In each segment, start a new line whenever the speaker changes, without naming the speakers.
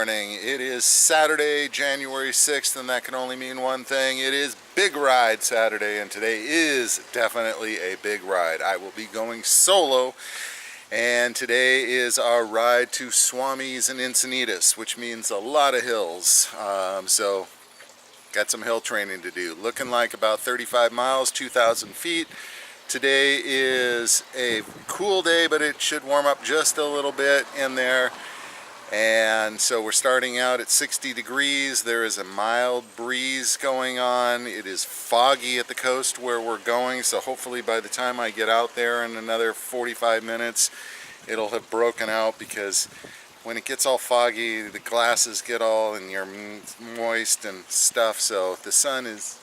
morning. It is Saturday, January 6th, and that can only mean one thing. It is Big Ride Saturday, and today is definitely a big ride. I will be going solo, and today is our ride to Swami's and Encinitas, which means a lot of hills. So, got some hill training to do. Looking like about 35 miles, 2,000 feet. Today is a cool day, but it should warm up just a little bit in there. And so we're starting out at 60 degrees. There is a mild breeze going on. It is foggy at the coast where we're going, so hopefully by the time I get out there in another 45 minutes, it'll have broken out, because when it gets all foggy, the glasses get all and you're moist and stuff. So the sun is,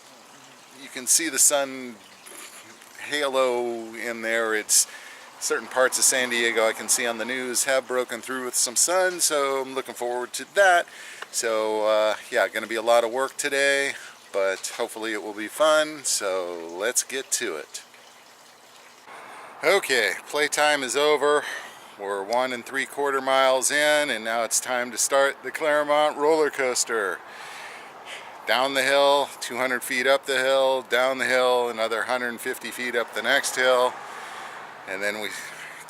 you can see the sun halo in there. It's certain parts of San Diego I can see on the news have broken through with some sun, so I'm looking forward to that. So yeah, going to be a lot of work today, but hopefully it will be fun. So let's get to it. Okay, playtime is over. We're 1 3/4 miles in, and now it's time to start the Claremont roller coaster. Down the hill, 200 feet up the hill, down the hill, another 150 feet up the next hill, and then we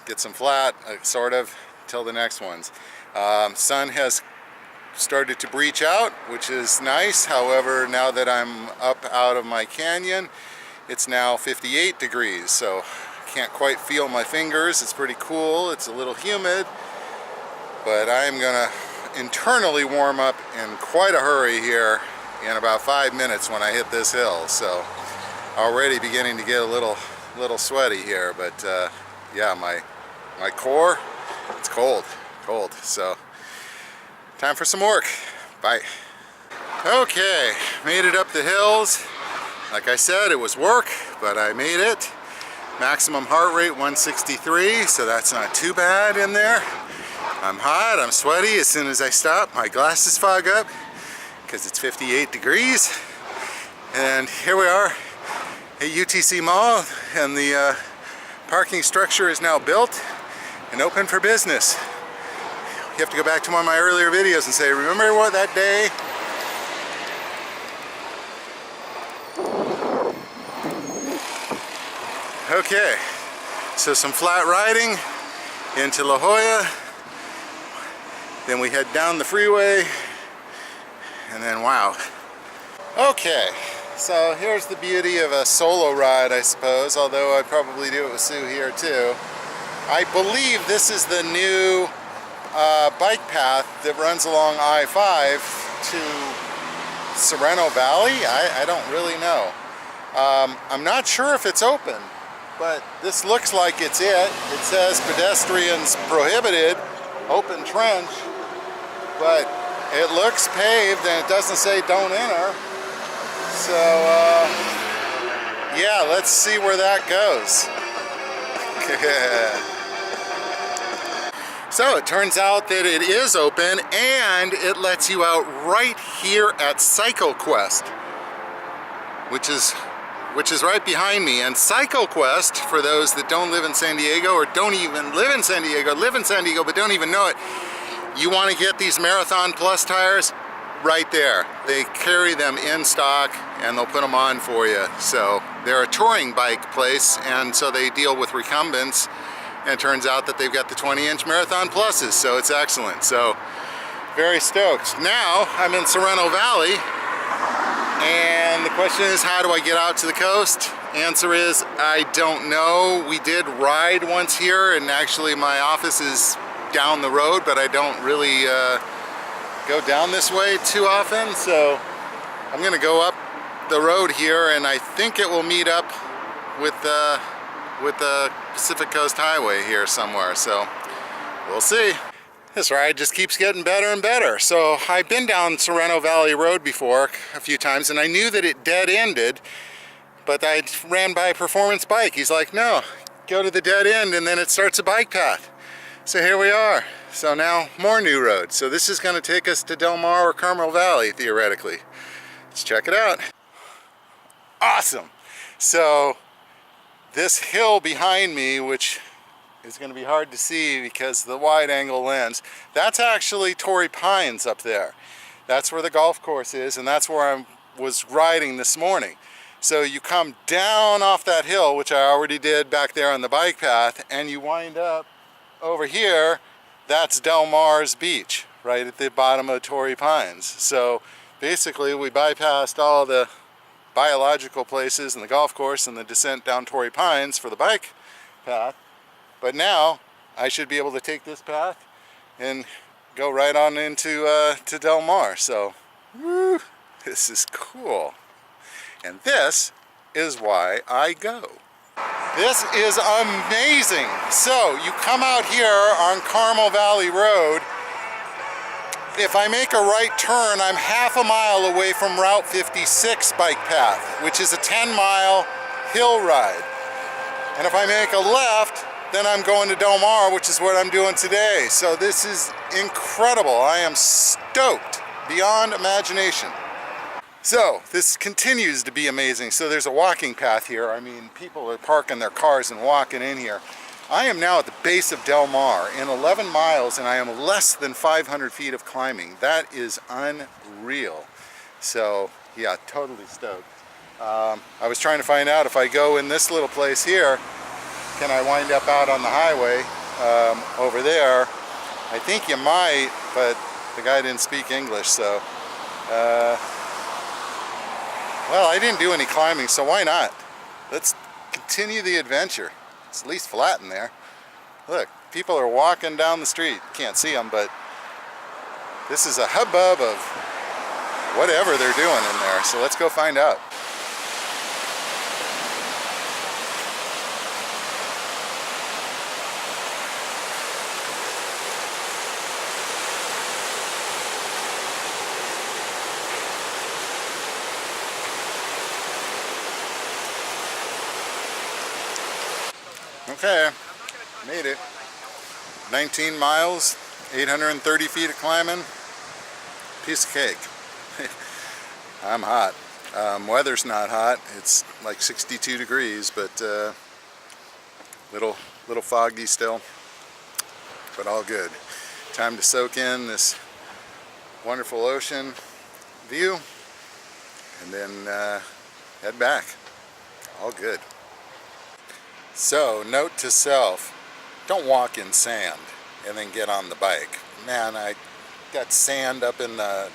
get some flat, sort of, till the next ones. Sun has started to breach out, which is nice. However, now that I'm up out of my canyon, it's now 58 degrees, so I can't quite feel my fingers. It's pretty cool. It's a little humid, but I'm gonna internally warm up in quite a hurry here in about 5 minutes when I hit this hill. So already beginning to get a little sweaty here, but yeah, my core, it's cold. So time for some work. Bye. Okay, made it up the hills. Like I said, it was work, but I made it. Maximum heart rate 163, so that's not too bad in there. I'm hot, I'm sweaty. As soon as I stop, my glasses fog up because it's 58 degrees. And here we are at UTC Mall, and the parking structure is now built and open for business. You have to go back to one of my earlier videos and say, remember what that day? Okay, so some flat riding into La Jolla, then we head down the freeway, and then wow. Okay, so here's the beauty of a solo ride, I suppose, although I'd probably do it with Sue here too. I believe this is the new bike path that runs along I-5 to Sereno Valley. I don't really know. I'm not sure if it's open, but this looks like it's it. It says pedestrians prohibited, open trench, but it looks paved and it doesn't say don't enter. So yeah, let's see where that goes. So it turns out that it is open, and it lets you out right here at CycleQuest, which is right behind me. And CycleQuest, for those that don't live in San Diego, or don't even live in San Diego, live in San Diego but don't even know it, you want to get these Marathon Plus tires right there. They carry them in stock and they'll put them on for you. So they're a touring bike place, and so they deal with recumbents, and it turns out that they've got the 20-inch Marathon Pluses, so it's excellent. So very stoked. Now I'm in Sereno Valley, and the question is, how do I get out to the coast? Answer is, I don't know. We did ride once here, and actually my office is down the road, but I don't really go down this way too often, so I'm gonna go up the road here, and I think it will meet up with the Pacific Coast Highway here somewhere, so we'll see. This ride just keeps getting better and better. So I've been down Sereno Valley Road before a few times, and I knew that it dead-ended, but I ran by a performance bike. He's like, no, go to the dead end and then it starts a bike path. So here we are. So now more new roads. So this is going to take us to Del Mar or Carmel Valley, theoretically. Let's check it out. Awesome. So this hill behind me, which is going to be hard to see because of the wide angle lens. That's actually Torrey Pines up there. That's where the golf course is, and that's where I was riding this morning. So you come down off that hill, which I already did back there on the bike path, and you wind up over here. That's Del Mar's beach, right at the bottom of Torrey Pines. So basically we bypassed all the biological places and the golf course and the descent down Torrey Pines for the bike path. But now I should be able to take this path and go right on into to Del Mar. So woo, this is cool. And this is why I go. This is amazing. So you come out here on Carmel Valley Road. If I make a right turn, I'm half a mile away from Route 56 bike path, which is a 10-mile hill ride. And if I make a left, then I'm going to Del Mar, which is what I'm doing today. So this is incredible. I am stoked beyond imagination. So this continues to be amazing. So there's a walking path here. I mean, people are parking their cars and walking in here. I am now at the base of Del Mar in 11 miles, and I am less than 500 feet of climbing. That is unreal. So yeah, totally stoked. I was trying to find out if I go in this little place here, can I wind up out on the highway over there? I think you might, but the guy didn't speak English, so well, I didn't do any climbing, so why not? Let's continue the adventure. It's at least flat in there. Look, people are walking down the street. Can't see them, but this is a hubbub of whatever they're doing in there. So let's go find out. Okay, made it. 19 miles, 830 feet of climbing. Piece of cake. I'm hot. Weather's not hot. It's like 62 degrees, but little foggy still, but all good. Time to soak in this wonderful ocean view and then head back. All good. So, note to self, don't walk in sand and then get on the bike. Man, I got sand up on the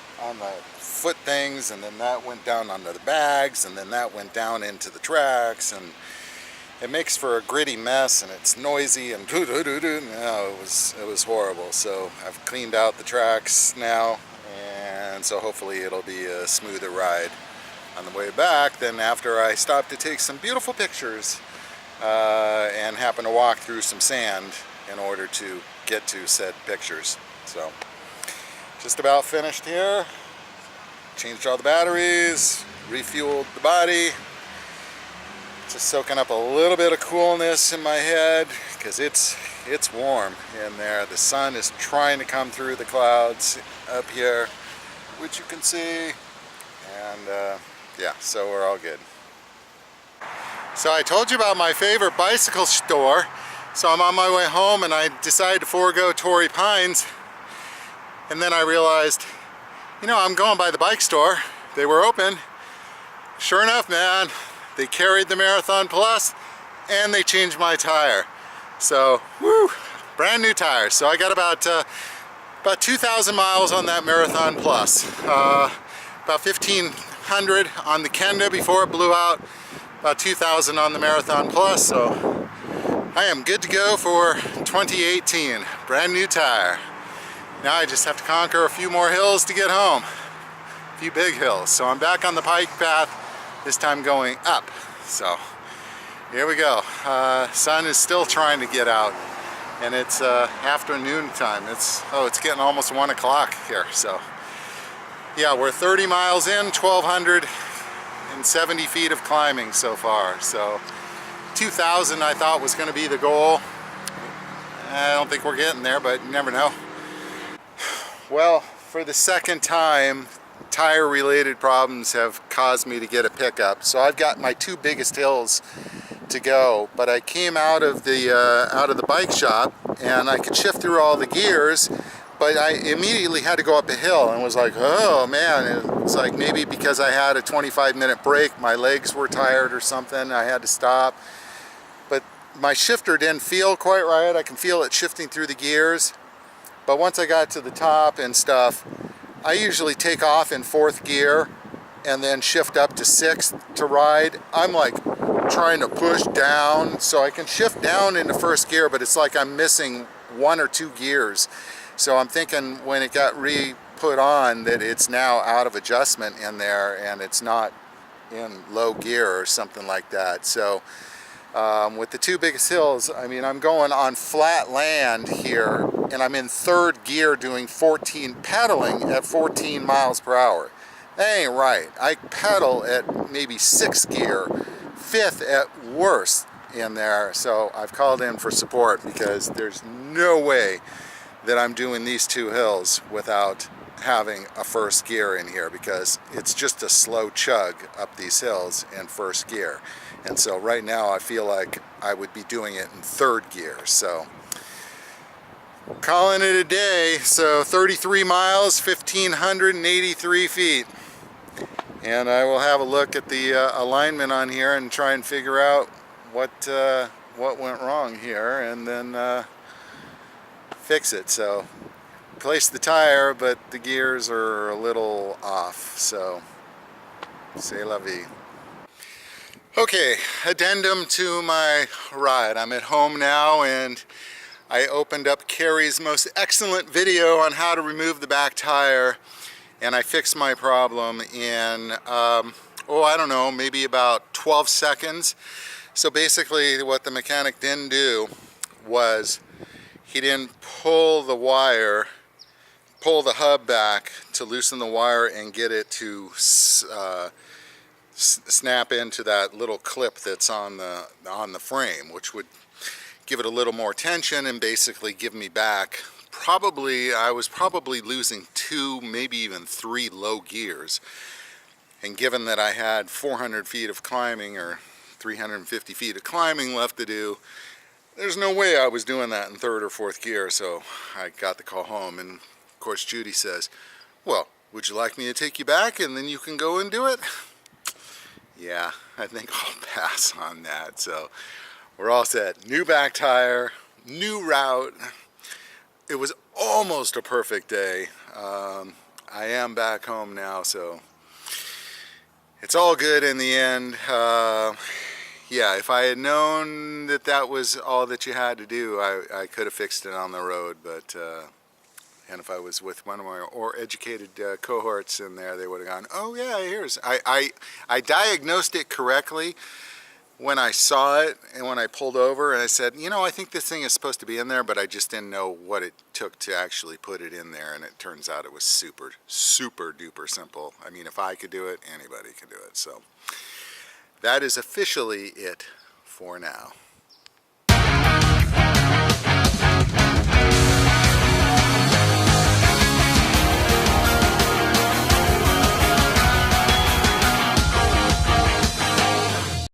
foot things, and then that went down onto the bags, and then that went down into the tracks, and it makes for a gritty mess, and it's noisy, and no, it was horrible. So I've cleaned out the tracks now, and so hopefully it'll be a smoother ride on the way back than after I stop to take some beautiful pictures and happen to walk through some sand in order to get to said pictures. So just about finished here. Changed all the batteries, refueled the body. Just soaking up a little bit of coolness in my head because it's warm in there. The sun is trying to come through the clouds up here, which you can see, and yeah, so we're all good. So I told you about my favorite bicycle store. So I'm on my way home and I decided to forego Torrey Pines, and then I realized, you know, I'm going by the bike store. They were open. Sure enough, man, they carried the Marathon Plus and they changed my tire. So, woo, brand new tires. So I got about 2,000 miles on that Marathon Plus. About 1,500 on the Kenda before it blew out. About 2,000 on the Marathon Plus. So I am good to go for 2018. Brand new tire. Now I just have to conquer a few more hills to get home. A few big hills. So I'm back on the bike path, this time going up. So here we go. Sun is still trying to get out, and it's afternoon time. It's getting almost 1 o'clock here. So yeah, we're 30 miles in, 1,270 feet of climbing so far. So 2,000 I thought was going to be the goal. I don't think we're getting there, but you never know. Well, for the second time, tire-related problems have caused me to get a pickup. So I've got my two biggest hills to go, but I came out of the bike shop and I could shift through all the gears, but I immediately had to go up a hill and was like, oh man, it's like maybe because I had a 25-minute break, my legs were tired or something, I had to stop. But my shifter didn't feel quite right. I can feel it shifting through the gears, but once I got to the top and stuff, I usually take off in 4th gear and then shift up to 6th to ride. I'm like trying to push down so I can shift down into 1st gear, but it's like I'm missing 1 or 2 gears. So I'm thinking when it got re-put on that it's now out of adjustment in there and it's not in low gear or something like that. So with the 2 biggest hills, I mean, I'm going on flat land here and I'm in 3rd gear doing pedaling at 14 miles per hour. That ain't right. I pedal at maybe 6th gear, 5th at worst in there. So I've called in for support because there's no way that I'm doing these 2 hills without having a 1st gear in here, because it's just a slow chug up these hills in 1st gear. And so right now I feel like I would be doing it in 3rd gear. So calling it a day. So 33 miles, 1,583 feet. And I will have a look at the alignment on here and try and figure out what went wrong here, and then fix it. So place the tire, but the gears are a little off, so c'est la vie. Okay, addendum to my ride. I'm at home now and I opened up Carrie's most excellent video on how to remove the back tire, and I fixed my problem in I don't know, maybe about 12 seconds. So basically what the mechanic didn't do was he didn't pull the hub back to loosen the wire and get it to snap into that little clip that's on the frame, which would give it a little more tension and basically give me back I was probably losing 2, maybe even 3 low gears. And given that I had 400 feet of climbing or 350 feet of climbing left to do, there's no way I was doing that in 3rd or 4th gear. So I got the call home, and of course Judy says, well, would you like me to take you back and then you can go and do it? Yeah, I think I'll pass on that. So we're all set. New back tire, new route. It was almost a perfect day. I am back home now, so it's all good in the end. Yeah, if I had known that that was all that you had to do, I could have fixed it on the road, but and if I was with one of my more educated cohorts in there, they would have gone, oh yeah, here's, I diagnosed it correctly when I saw it and when I pulled over, and I said, you know, I think this thing is supposed to be in there, but I just didn't know what it took to actually put it in there, and it turns out it was super, super duper simple. I mean, if I could do it, anybody can do it. So that is officially it for now.